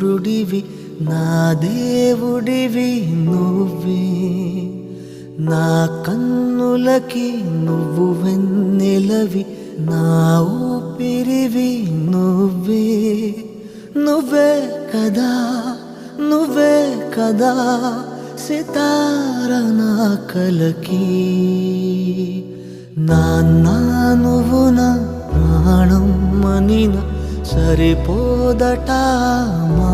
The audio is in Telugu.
సూర్యుడివి నా దేవుడివి నువ్వే, నా కన్నులకి నువ్వు వెన్నెలవి, నా ఊపిరివి నువ్వే. నువ్వే కదా, నువ్వే కదా సితార నా కలకి. నాన్న నువ్వు నా ప్రాణం మనిన సరిపోదట మా